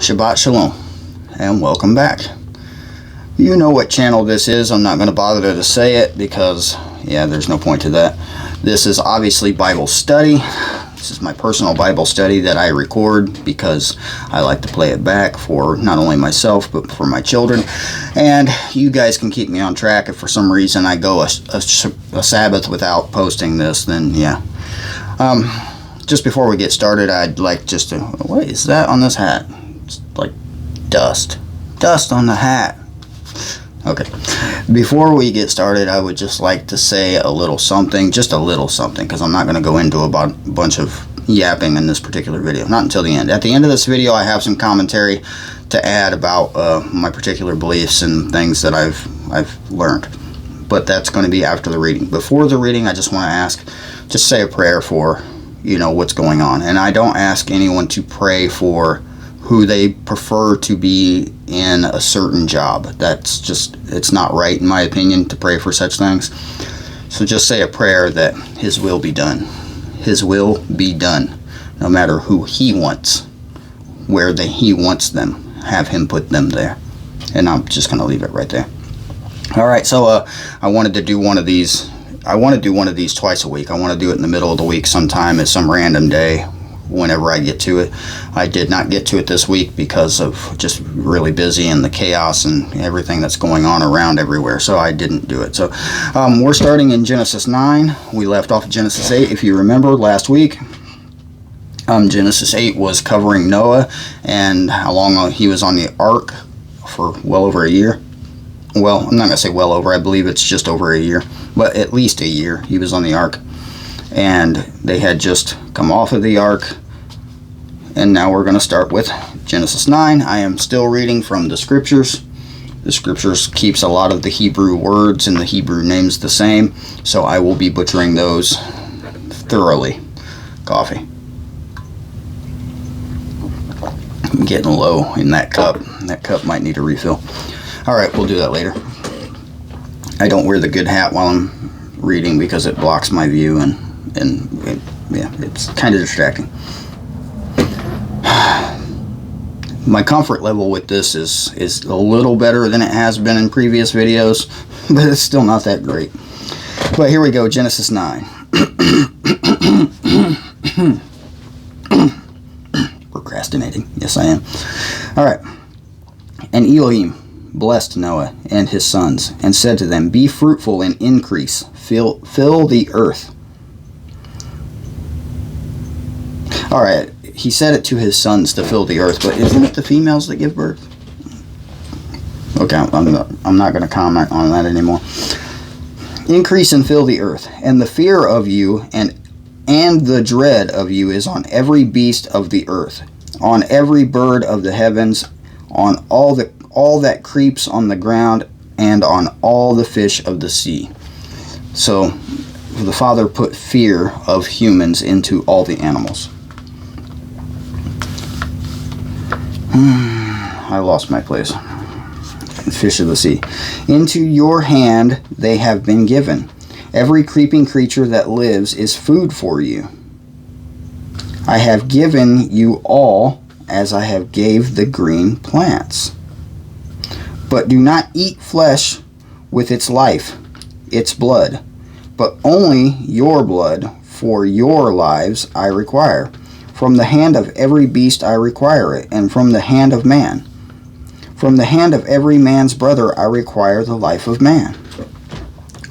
Shabbat Shalom, and welcome back. You know what channel this is. I'm not going to bother to say it because, yeah, there's no point to that. This is obviously Bible study. This is my personal Bible study that I record because I like to play it back for not only myself, but for my children. And you guys can keep me on track. If for some reason I go a Sabbath without posting this, then yeah. Just before we get started, I'd like just to... What is that on this hat? It's like dust. Dust on the hat. Okay. Before we get started, I would just like to say a little something. Just a little something, because I'm not going to go into a bunch of yapping in this particular video. Not until the end. At the end of this video, I have some commentary to add about my particular beliefs and things that I've learned. But that's going to be after the reading. Before the reading, I just want to ask, just say a prayer for, you know, what's going on. And I don't ask anyone to pray for who they prefer to be in a certain job. That's just, it's not right in my opinion to pray for such things. So just say a prayer that His will be done. His will be done. No matter who He wants, where He wants them, have Him put them there. And I'm just going to leave it right there. Alright, so I wanted to do one of these. I want to do one of these twice a week. I want to do it in the middle of the week sometime at some random day whenever I get to it. I did not get to it this week because of just really busy and the chaos and everything that's going on around everywhere, so I didn't do it. So we're starting in Genesis 9. We left off at Genesis 8. If you remember last week, Genesis 8 was covering Noah and how long he was on the ark for well over a year. Well, I'm not going to say well over. I believe it's just over a year, but at least a year he was on the ark. And they had just come off of the ark. And now we're going to start with Genesis 9. I am still reading from the scriptures. The scriptures keeps a lot of the Hebrew words and the Hebrew names the same, so I will be butchering those thoroughly. Coffee. I'm getting low in that cup. That cup might need a refill. Alright, we'll do that later. I don't wear the good hat while I'm reading because it blocks my view and yeah, it's kind of distracting. My comfort level with this is a little better than it has been in previous videos, but it's still not that great. But here we go, Genesis 9. Procrastinating. Yes, I am. Alright. And Elohim blessed Noah and his sons, and said to them, Be fruitful and increase, fill the earth. Alright, he said it to his sons to fill the earth, but isn't it the females that give birth? Okay, I'm not going to comment on that anymore. Increase and fill the earth, and the fear of you and the dread of you is on every beast of the earth, on every bird of the heavens, on all that creeps on the ground, and on all the fish of the sea. So the Father put fear of humans into all the animals. I lost my place. Fish of the sea. Into your hand they have been given. Every creeping creature that lives is food for you. I have given you all as I have gave the green plants. But do not eat flesh with its life, its blood, but only your blood, for your lives I require. From the hand of every beast I require it, and from the hand of man. From the hand of every man's brother I require the life of man.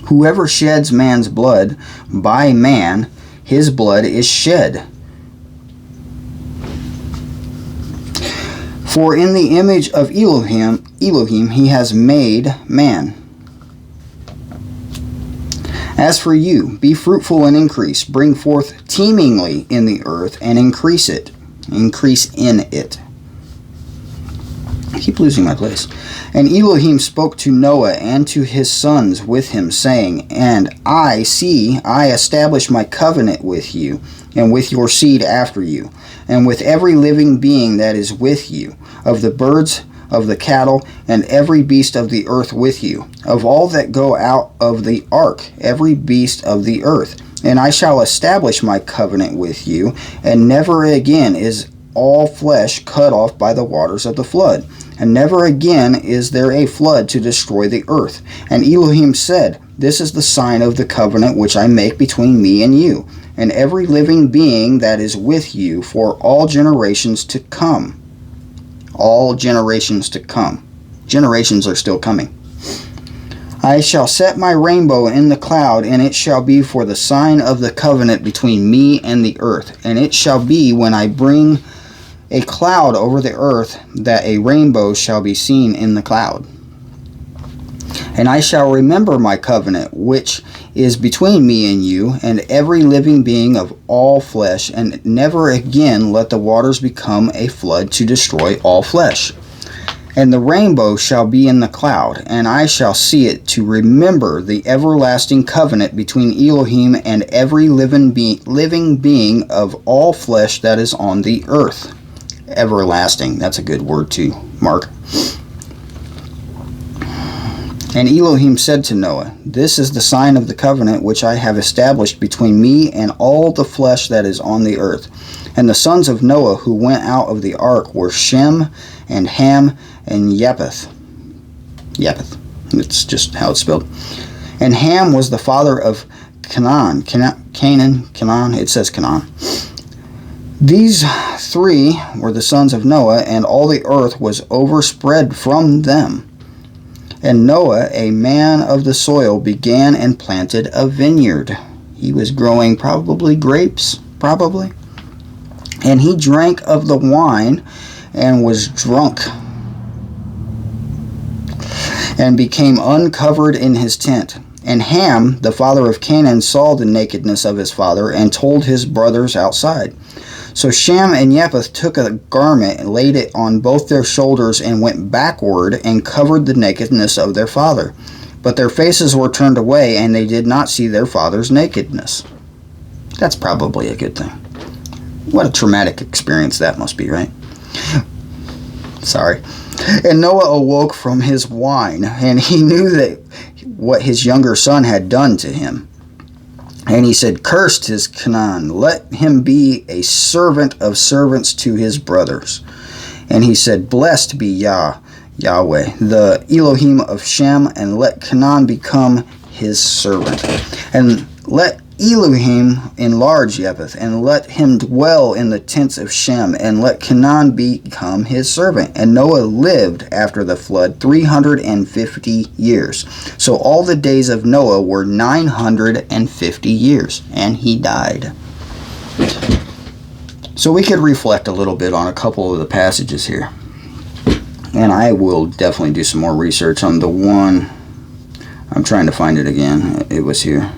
Whoever sheds man's blood, by man his blood is shed. For in the image of Elohim he has made man. As for you, be fruitful and increase, bring forth teemingly in the earth, and increase in it. I keep losing my place. And Elohim spoke to Noah and to his sons with him, saying, And I establish my covenant with you, and with your seed after you, and with every living being that is with you, of the birds, of the cattle, and every beast of the earth with you, of all that go out of the ark, every beast of the earth. And I shall establish my covenant with you, and never again is all flesh cut off by the waters of the flood. And never again is there a flood to destroy the earth. And Elohim said, This is the sign of the covenant which I make between me and you, and every living being that is with you for all generations to come. All generations to come. Generations are still coming. I shall set my rainbow in the cloud, and it shall be for the sign of the covenant between me and the earth. And it shall be when I bring a cloud over the earth, that a rainbow shall be seen in the cloud. And I shall remember my covenant, which is between me and you, and every living being of all flesh, and never again let the waters become a flood to destroy all flesh. And the rainbow shall be in the cloud, and I shall see it to remember the everlasting covenant between Elohim and every living being of all flesh that is on the earth. Everlasting, that's a good word too, Mark. And Elohim said to Noah, This is the sign of the covenant which I have established between me and all the flesh that is on the earth. And the sons of Noah who went out of the ark were Shem and Ham and Japheth. Japheth, it's just how it's spelled. And Ham was the father of Canaan. Canaan, it says Canaan. These three were the sons of Noah, and all the earth was overspread from them. And Noah, a man of the soil, began and planted a vineyard. He was growing probably grapes, And he drank of the wine and was drunk, and became uncovered in his tent. And Ham, the father of Canaan, saw the nakedness of his father, and told his brothers outside. So Shem and Japheth took a garment and laid it on both their shoulders, and went backward and covered the nakedness of their father. But their faces were turned away, and they did not see their father's nakedness. That's probably a good thing. What a traumatic experience that must be, right? Sorry. And Noah awoke from his wine, and he knew that what his younger son had done to him. And he said, Cursed is Canaan, let him be a servant of servants to his brothers. And he said, Blessed be Yahweh, the Elohim of Shem, and let Canaan become his servant. And let Elohim enlarge Japheth, and let him dwell in the tents of Shem, and let Canaan become his servant. And Noah lived after the flood 350 years. So all the days of Noah were 950 years, and he died. So we could reflect a little bit on a couple of the passages here. And I will definitely do some more research on the one. I'm trying to find it again. It was here.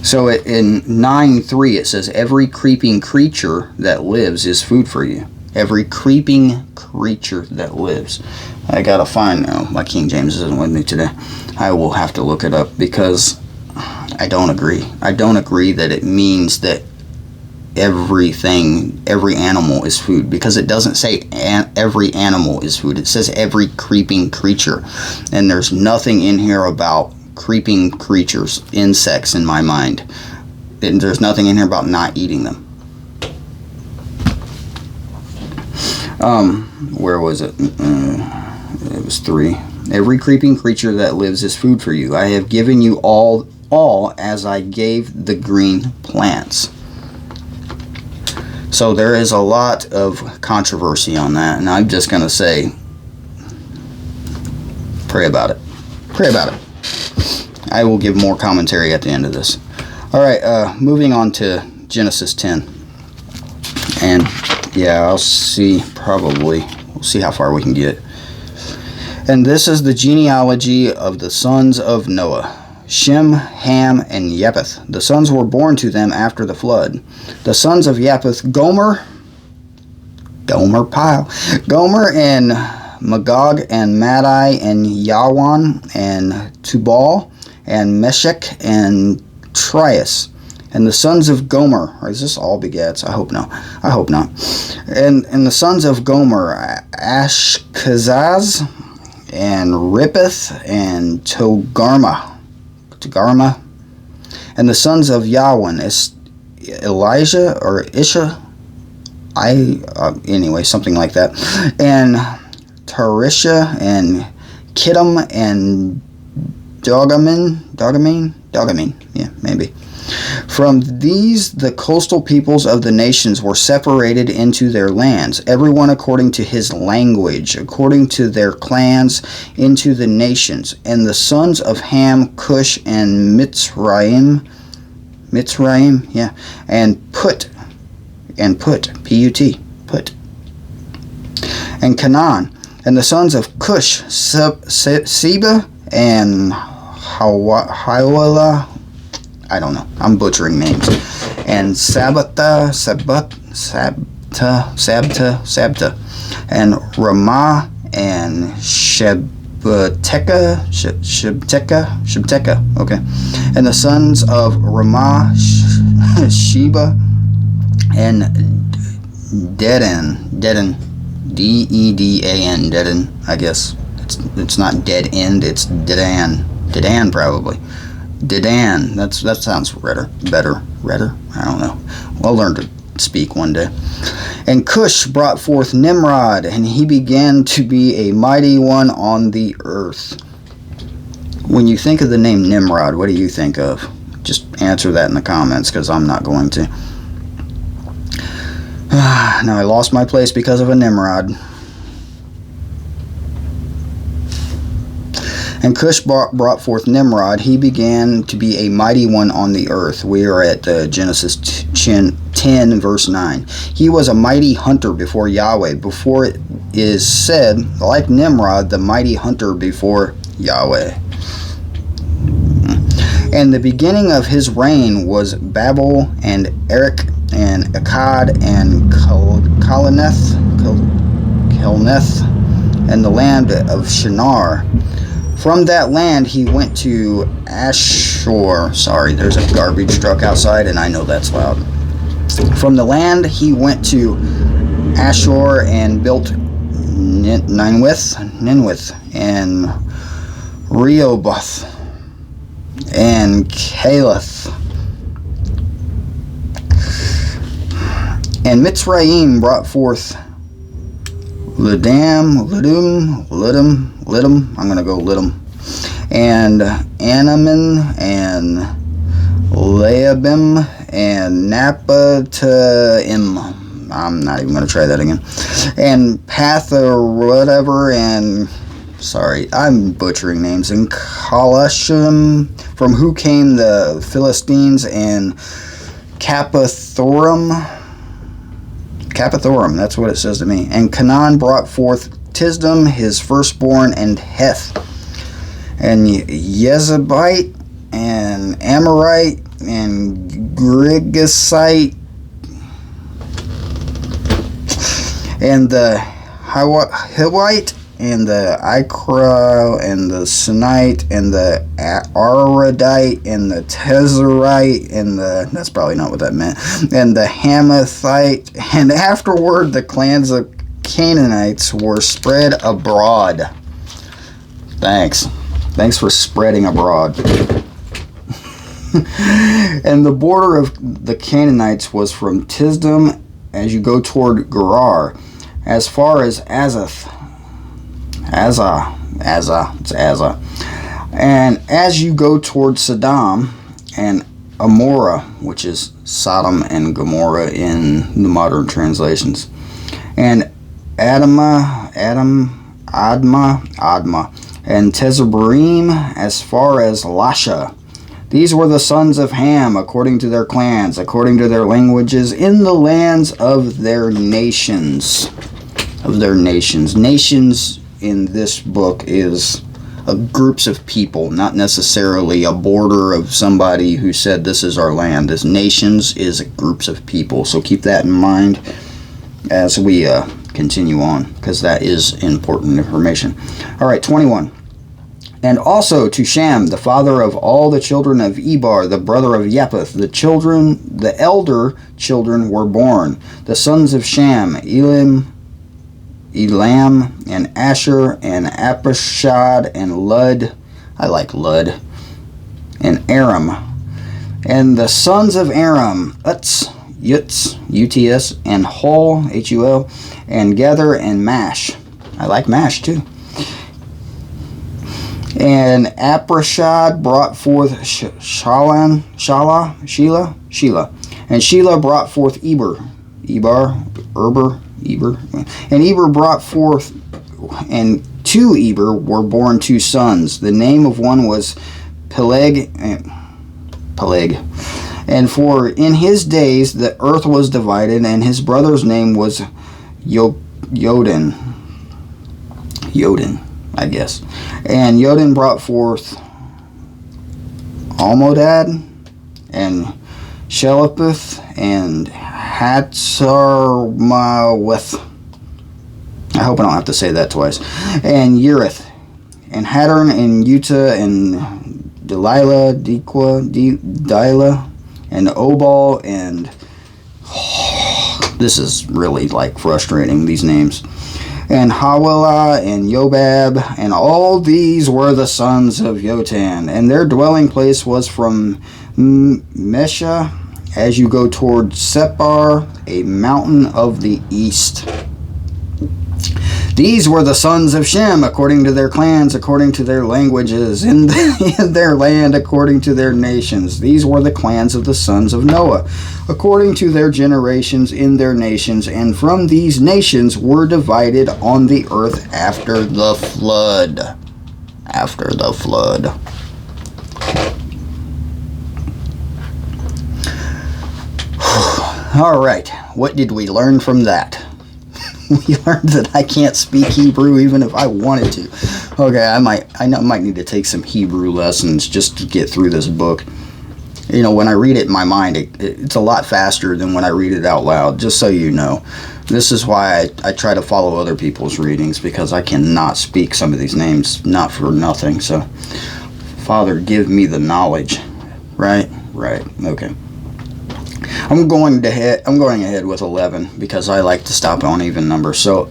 So in 9:3 it says, Every creeping creature that lives is food for you. Every creeping creature that lives. I gotta find now. My King James isn't with me today. I will have to look it up because I don't agree. I don't agree that it means that every animal is food, because it doesn't say every animal is food. It says every creeping creature. And there's nothing in here about creeping creatures, insects, in my mind. And there's nothing in here about not eating them. Where was it? It was 3. Every creeping creature that lives is food for you. I have given you all as I gave the green plants. So there is a lot of controversy on that, and I'm just going to say, pray about it. Pray about it. I will give more commentary at the end of this. All right, moving on to Genesis 10. And yeah, we'll see how far we can get. And this is the genealogy of the sons of Noah. Shem, Ham, and Japheth. The sons were born to them after the flood. The sons of Japheth, Gomer and Magog and Madai and Yawan and Tubal and Meshech and Trias. And the sons of Gomer, or is this all begats? I hope not. And the sons of Gomer, Ashkenaz and Rippeth and Togarma. And the sons of Yawin, Elijah or Isha, anyway, something like that, and Tarisha and Kittim and Dogamine, yeah, maybe. From these, the coastal peoples of the nations were separated into their lands, everyone according to his language, according to their clans, into the nations. And the sons of Ham, Cush, and Mitzrayim, yeah, and Put, P-U-T, Put, and Canaan. And the sons of Cush, Seba, and Hawala, I don't know, I'm butchering names, and Sabta, and Ramah, and Shebteka, okay. And the sons of Ramah, Sheba, and Dedan, D-E-D-A-N, Dedan, I guess. It's not dead end, it's Dedan probably. Dedan, that sounds better, I don't know. I'll learn to speak one day. And Cush brought forth Nimrod, and he began to be a mighty one on the earth. When you think of the name Nimrod, what do you think of? Just answer that in the comments, because I'm not going to. Now I lost my place because of a Nimrod. And Cush brought forth Nimrod. He began to be a mighty one on the earth. We are at Genesis 10, verse 9. He was a mighty hunter before Yahweh. Before it is said, like Nimrod, the mighty hunter before Yahweh. And the beginning of his reign was Babel and Erech and Akkad and Calneth, and the land of Shinar. From that land he went to Ashur. Sorry, there's a garbage truck outside and I know that's loud. From the land he went to Ashur and built Ninwith and Rehoboth and Calath. And Mitzrayim brought forth Liddim, I'm going to go Liddim, and Anamin, and Leabim, and Napataim. I'm not even going to try that again. And Path or whatever, and sorry, I'm butchering names. And Kalashim, from who came the Philistines, and Capathorum, that's what it says to me. And Canaan brought forth Tisdom, his firstborn, and Heth, and Jezebite, and Amorite, and Girgasite, and the Hivite, and the Ikra, and the Sinite, and the Aradite, and the Tezerite, and the, that's probably not what that meant, and the Hamathite, and afterward the clans of Canaanites were spread abroad. Thanks for spreading abroad. And the border of the Canaanites was from Tisdim as you go toward Gerar, as far as Azza, and as you go toward Sodom and Amorah, which is Sodom and Gomorrah in the modern translations, and Admah, and Tezebarim as far as Lasha. These were the sons of Ham, according to their clans, according to their languages, in the lands of their nations. Nations in this book is groups of people, not necessarily a border of somebody who said this is our land. This nations is groups of people. So keep that in mind as we continue on, because that is important information. All right, 21. And also to Shem, the father of all the children of Eber, the brother of Japheth, the elder children were born. The sons of Shem, Elam, and Asher, and Apishad, and Lud. I like Lud. And Aram. And the sons of Aram, Utz, Uts, and Hul, Hul, and Gether and Mash. I like Mash too. And Aprashad brought forth Shelah. And Shelah brought forth Eber. And Eber brought forth, and to Eber were born 2 sons. The name of one was Peleg. And for in his days the earth was divided, and his brother's name was Yodin, I guess. And Yodin brought forth Almodad, and Shelepith, and Hatzarmaweth. I hope I don't have to say that twice. And Yerith, and Hattern, and Utah, and Delilah, Dila, and Obal, and this is really like frustrating, these names. And Hawilah, and Yobab, and all these were the sons of Yotan, and their dwelling place was from Mesha, as you go toward Separ, a mountain of the east. These were the sons of Shem, according to their clans, according to their languages, in their land, according to their nations. These were the clans of the sons of Noah, according to their generations in their nations. And from these nations were divided on the earth after the flood. After the flood. All right, what did we learn from that? We learned that I can't speak Hebrew even if I wanted to. Okay, I might need to take some Hebrew lessons just to get through this book. You know, when I read it in my mind, it's a lot faster than when I read it out loud, just so you know. This is why I try to follow other people's readings, because I cannot speak some of these names, not for nothing. So, Father, give me the knowledge. Right, okay. I'm going ahead with 11 because I like to stop on even numbers. So,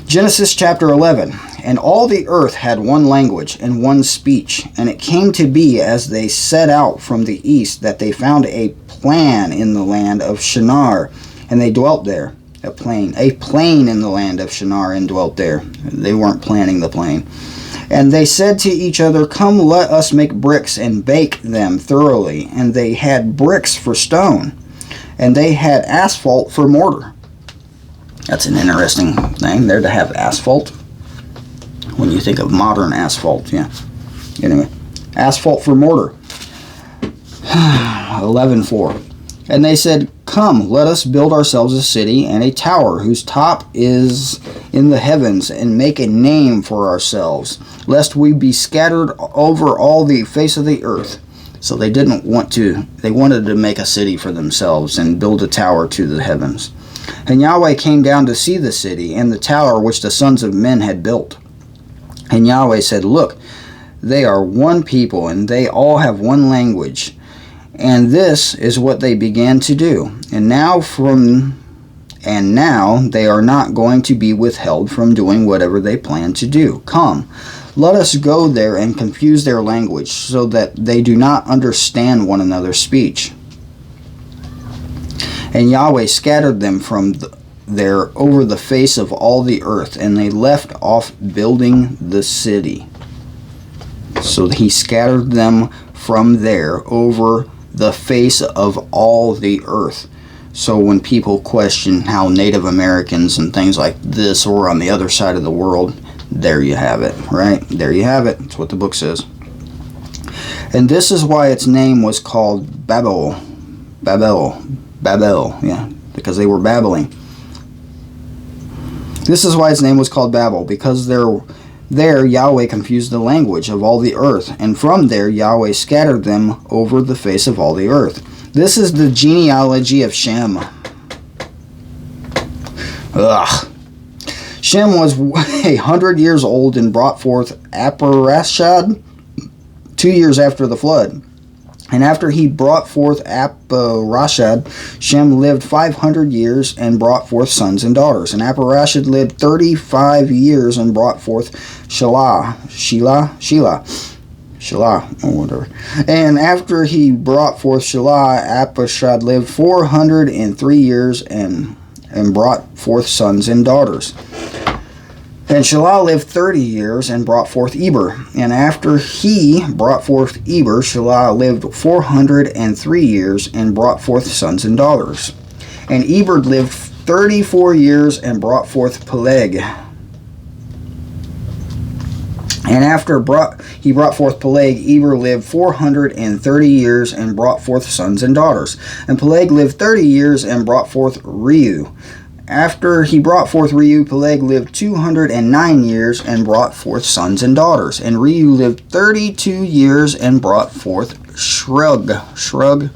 Genesis chapter 11. And all the earth had one language and one speech. And it came to be as they set out from the east that they found a plain in the land of Shinar, and they dwelt there. A plain in the land of Shinar, and dwelt there. They weren't planning the plain. And they said to each other, "Come, let us make bricks and bake them thoroughly." And they had bricks for stone, and they had asphalt for mortar. That's an interesting thing there, to have asphalt. When you think of modern asphalt, yeah. Anyway, asphalt for mortar. 11:4. And they said, "Come, let us build ourselves a city and a tower whose top is in the heavens, and make a name for ourselves, lest we be scattered over all the face of the earth." So they wanted to make a city for themselves and build a tower to the heavens. And Yahweh came down to see the city and the tower which the sons of men had built. And Yahweh said, "Look, they are one people, and they all have one language. And this is what they began to do. And now they are not going to be withheld from doing whatever they plan to do. Come, let us go there and confuse their language, so that they do not understand one another's speech." And Yahweh scattered them from there over the face of all the earth, and they left off building the city. So he scattered them from there over the face of all the earth. So when people question how Native Americans and things like this were on the other side of the world, there you have it, right? There you have it. That's what the book says. And this is why its name was called Babel, yeah, because they were babbling. This is why its name was called Babel, because there Yahweh confused the language of all the earth, and from there Yahweh scattered them over the face of all the earth. This is the genealogy of Shem. Shem was 100 years old and brought forth Aparashad 2 years after the flood. And after he brought forth Aparashad, Shem lived 500 years and brought forth sons and daughters. And Aparashad lived 35 years and brought forth Shelah. Shelah, or whatever. And after he brought forth Shelah, Arpachshad lived 403 years and brought forth sons and daughters. And Shelah lived 30 years and brought forth Eber. And after he brought forth Eber, Shelah lived 403 years and brought forth sons and daughters. And Eber lived 34 years and brought forth Peleg. And after he brought forth Peleg, Eber lived 430 years and brought forth sons and daughters. And Peleg lived 30 years and brought forth Reu. After he brought forth Reu, Peleg lived 209 years and brought forth sons and daughters. And Reu lived 32 years and brought forth Shrug. Shrug.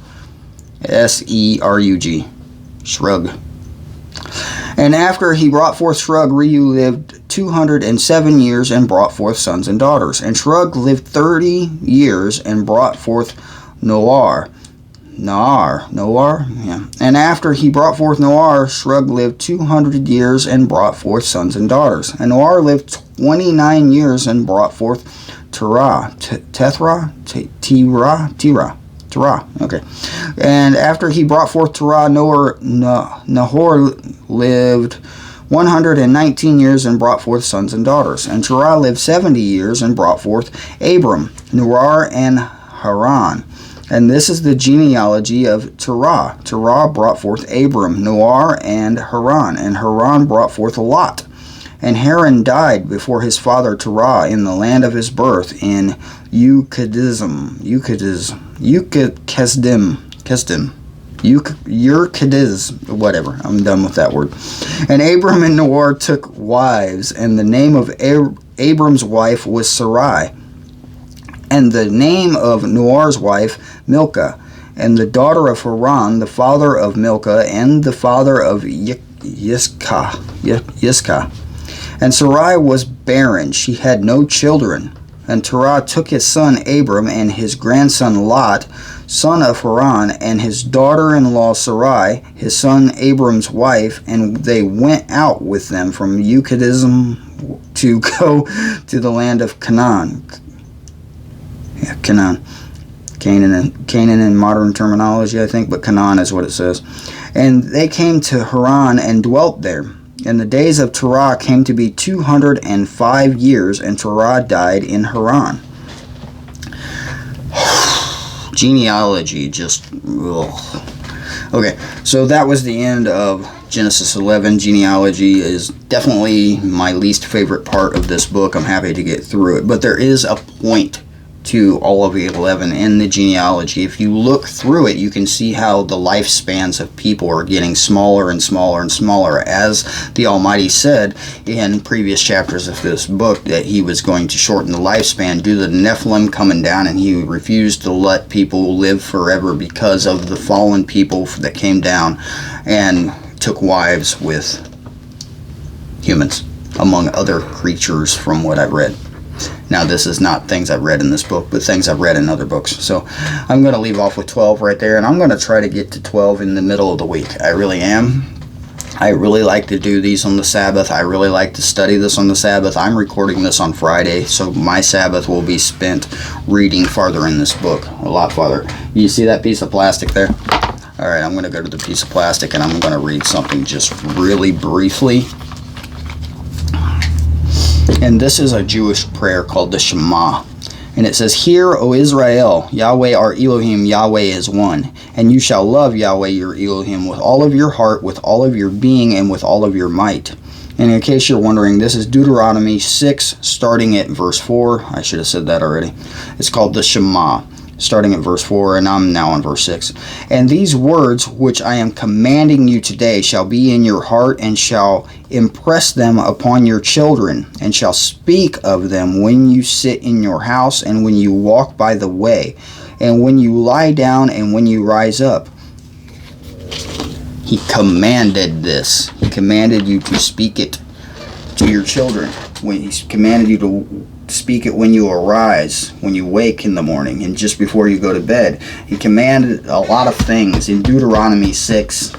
S-E-R-U-G. Shrug. And after he brought forth Shrug, Reu lived 207 years and brought forth sons and daughters. And Shrug lived 30 years and brought forth Noar. Noar? Yeah. And after he brought forth Noar, Shrug lived 200 years and brought forth sons and daughters. And Noar lived 29 years and brought forth Terah. Terah. Okay. And after he brought forth Terah, Nahor lived 119 years and brought forth sons and daughters. And Terah lived 70 years and brought forth Abram, Nerar, and Haran. And this is the genealogy of Terah. Terah brought forth Abram, Nerar, and Haran. And Haran brought forth Lot. And Haran died before his father Terah in the land of his birth in Ur-Kasdim, whatever. I'm done with that word. And Abram and Noar took wives, and the name of Abram's wife was Sarai, and the name of Noar's wife Milcah, and the daughter of Haran, the father of Milcah, and the father of Yiscah. And Sarai was barren; she had no children. And Terah took his son Abram and his grandson Lot, son of Haran, and his daughter-in-law Sarai, his son Abram's wife, and they went out with them from Ur-Kasdim to go to the land of Canaan. Yeah, Canaan in modern terminology, I think, but Canaan is what it says. And they came to Haran and dwelt there. And the days of Terah came to be 205 years, and Terah died in Haran. Genealogy, just ugh. Okay, so that was the end of Genesis 11. Genealogy is definitely my least favorite part of this book. I'm happy to get through it, but there is a point to all of 11 in the genealogy. If you look through it, you can see how the lifespans of people are getting smaller and smaller and smaller, as the Almighty said in previous chapters of this book that he was going to shorten the lifespan due to the Nephilim coming down, and he refused to let people live forever because of the fallen people that came down and took wives with humans, among other creatures from what I've read. Now, this is not things I've read in this book, but things I've read in other books. So I'm going to leave off with 12 right there, and I'm going to try to get to 12 in the middle of the week. I really am. I really like to do these on the Sabbath. I really like to study this on the Sabbath. I'm recording this on Friday, so my Sabbath will be spent reading farther in this book, a lot farther. You see that piece of plastic there? All right, I'm going to go to the piece of plastic, and I'm going to read something just really briefly. And this is a Jewish prayer called the Shema. And it says, "Hear, O Israel, Yahweh our Elohim, Yahweh is one. And you shall love Yahweh your Elohim with all of your heart, with all of your being, and with all of your might." And in case you're wondering, this is Deuteronomy 6, starting at verse 4. I should have said that already. It's called the Shema, starting at verse 4, and I'm now on verse 6. "And these words which I am commanding you today shall be in your heart, and shall impress them upon your children, and shall speak of them when you sit in your house, and when you walk by the way, and when you lie down, and when you rise up." He commanded this. He commanded you to speak it to your children. When he commanded you to speak it when you arise, when you wake in the morning, and just before you go to bed. He commanded a lot of things in Deuteronomy 6.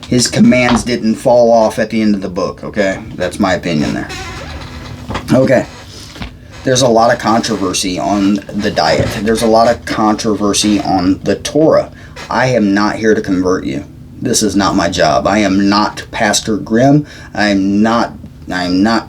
His commands didn't fall off at the end of the book, okay? That's my opinion there. Okay. There's a lot of controversy on the diet. There's a lot of controversy on the Torah. I am not here to convert you. This is not my job. I am not Pastor Grimm. I am not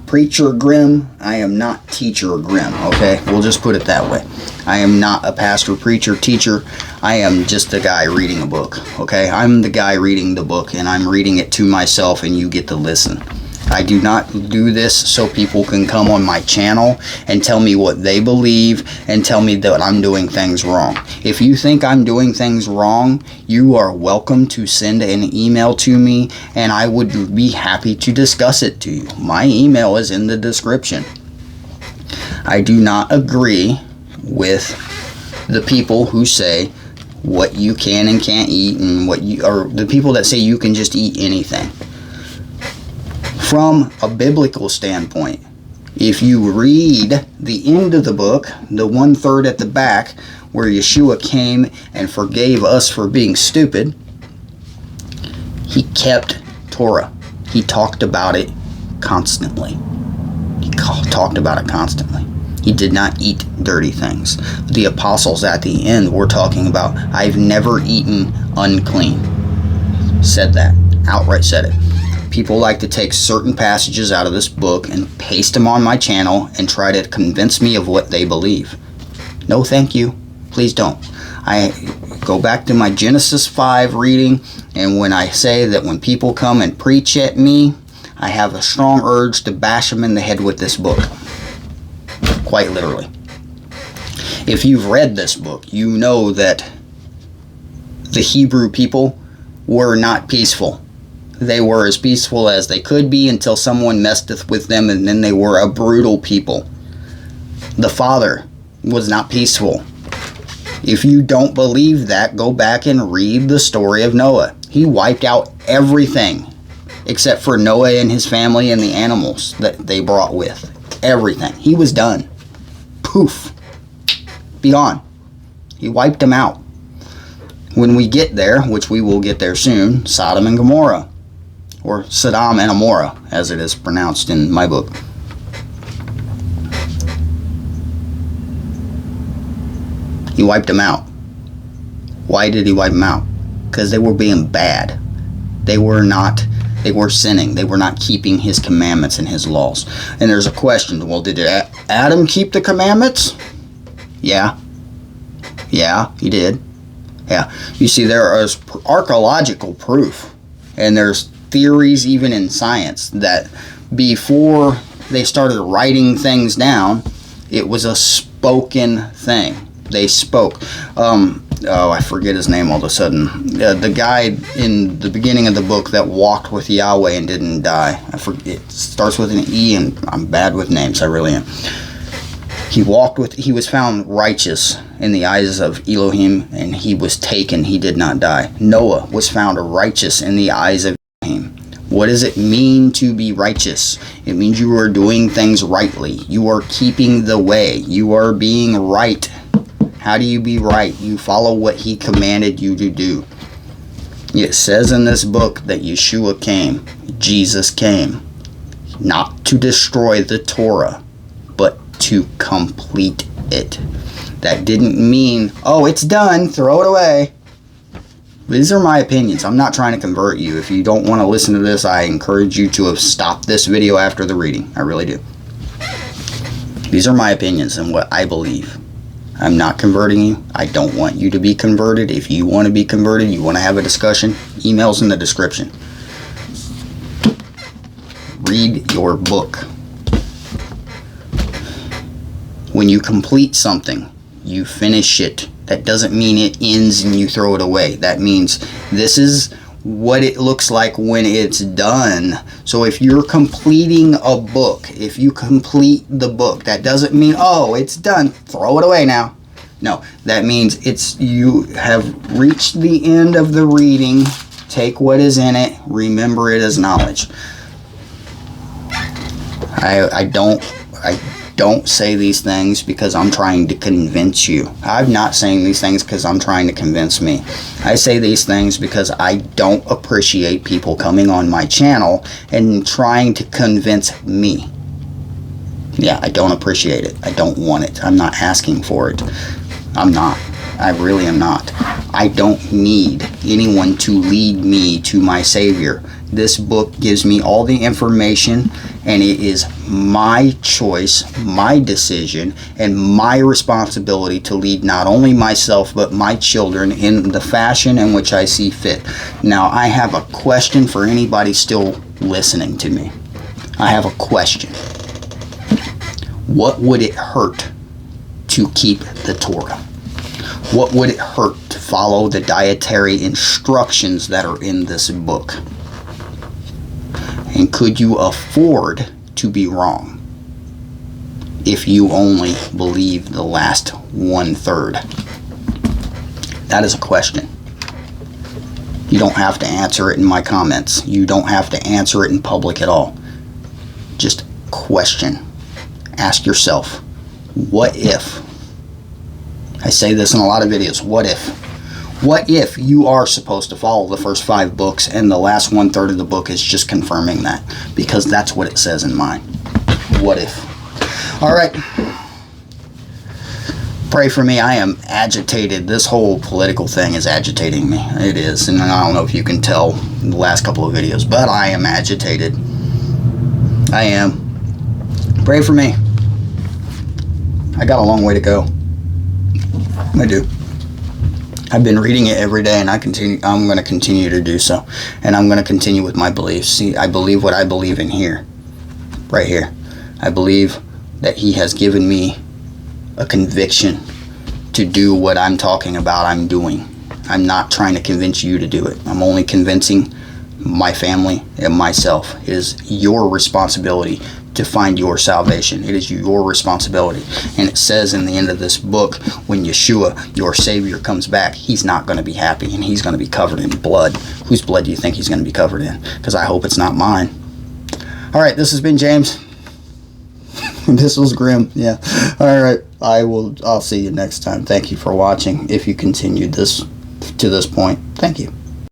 Preacher Grimm. I am not Teacher Grimm, okay? We'll just put it that way. I am not a pastor, preacher, teacher. I am just a guy reading a book, okay? I'm the guy reading the book, and I'm reading it to myself, and you get to listen. I do not do this so people can come on my channel and tell me what they believe and tell me that I'm doing things wrong. If you think I'm doing things wrong, you are welcome to send an email to me, and I would be happy to discuss it to you. My email is in the description. I do not agree with the people who say what you can and can't eat, and or the people that say you can just eat anything. From a biblical standpoint, if you read the end of the book, the 1/3 at the back, where Yeshua came and forgave us for being stupid, he kept Torah. He talked about it constantly. He did not eat dirty things. The apostles at the end were talking about, I've never eaten unclean. Said that. Outright said it. People like to take certain passages out of this book and paste them on my channel and try to convince me of what they believe. No, thank you. Please don't. I go back to my Genesis 5 reading, and when I say that when people come and preach at me, I have a strong urge to bash them in the head with this book. Quite literally. If you've read this book, you know that the Hebrew people were not peaceful. They were as peaceful as they could be until someone messed with them, and then they were a brutal people. The Father was not peaceful. If you don't believe that, go back and read the story of Noah. He wiped out everything except for Noah and his family and the animals that they brought with. Everything. He was done. Poof. Be gone. He wiped them out. When we get there, which we will get there soon, Sodom and Gomorrah, or Sodom and Amorah, as it is pronounced in my book. He wiped them out. Why did he wipe them out? Because they were being bad. They were sinning. They were not keeping his commandments and his laws. And there's a question, well, did Adam keep the commandments? Yeah. Yeah, he did. Yeah. You see, there is archaeological proof, and there's theories even in science that before they started writing things down, it was a spoken thing. They spoke. I forget his name all of a sudden. The guy in the beginning of the book that walked with Yahweh and didn't die. I forget. It starts with an E, and I'm bad with names. I really am. He was found righteous in the eyes of Elohim, and he was taken. He did not die. Noah was found righteous in the eyes of Elohim. What does it mean to be righteous? It means you are doing things rightly. You are keeping the way. You are being right. How do you be right? You follow what he commanded you to do. It says in this book that Yeshua came. Jesus came. Not to destroy the Torah, but to complete it. That didn't mean, oh, it's done, throw it away. These are my opinions. I'm not trying to convert you. If you don't want to listen to this, I encourage you to have stopped this video after the reading. I really do. These are my opinions and what I believe. I'm not converting you. I don't want you to be converted. If you want to be converted, you want to have a discussion, email's in the description. Read your book. When you complete something, you finish it. That doesn't mean it ends and you throw it away. That means this is what it looks like when it's done. So if you're completing a book, if you complete the book, that doesn't mean, oh, it's done, throw it away now. No, that means you have reached the end of the reading. Take what is in it, remember it as knowledge. I don't say these things because I'm trying to convince you. I'm not saying these things because I'm trying to convince me. I say these things because I don't appreciate people coming on my channel and trying to convince me. Yeah, I don't appreciate it. I don't want it. I'm not asking for it. I'm not. I really am not. I don't need anyone to lead me to my Savior. This book gives me all the information, and it is my choice, my decision, and my responsibility to lead not only myself but my children in the fashion in which I see fit. Now, I have a question for anybody still listening to me. I have a question. What would it hurt to keep the Torah? What would it hurt to follow the dietary instructions that are in this book? And could you afford to be wrong if you only believe the last 1/3? That is a question. You don't have to answer it in my comments. You don't have to answer it in public at all. Just question. Ask yourself, what if? I say this in a lot of videos. What if? What if you are supposed to follow the first 5 books and the last 1/3 of the book is just confirming that? Because that's what it says in mine. What if? All right. Pray for me. I am agitated. This whole political thing is agitating me. It is. And I don't know if you can tell in the last couple of videos, but I am agitated. I am. Pray for me. I got a long way to go. I do. I've been reading it every day, and I'm going to continue to do so. And I'm going to continue with my beliefs. See, I believe what I believe in here. Right here. I believe that He has given me a conviction to do what I'm talking about I'm doing. I'm not trying to convince you to do it. I'm only convincing my family and myself. It is your responsibility to find your salvation. It is your responsibility. And it says in the end of this book, when Yeshua, your Savior, comes back, He's not going to be happy, and He's going to be covered in blood. Whose blood do you think He's going to be covered in? Because I hope it's not mine. All right, this has been James. This was grim. Yeah. All right. I'll see you next time. Thank you for watching. If you continued this to this point, thank you.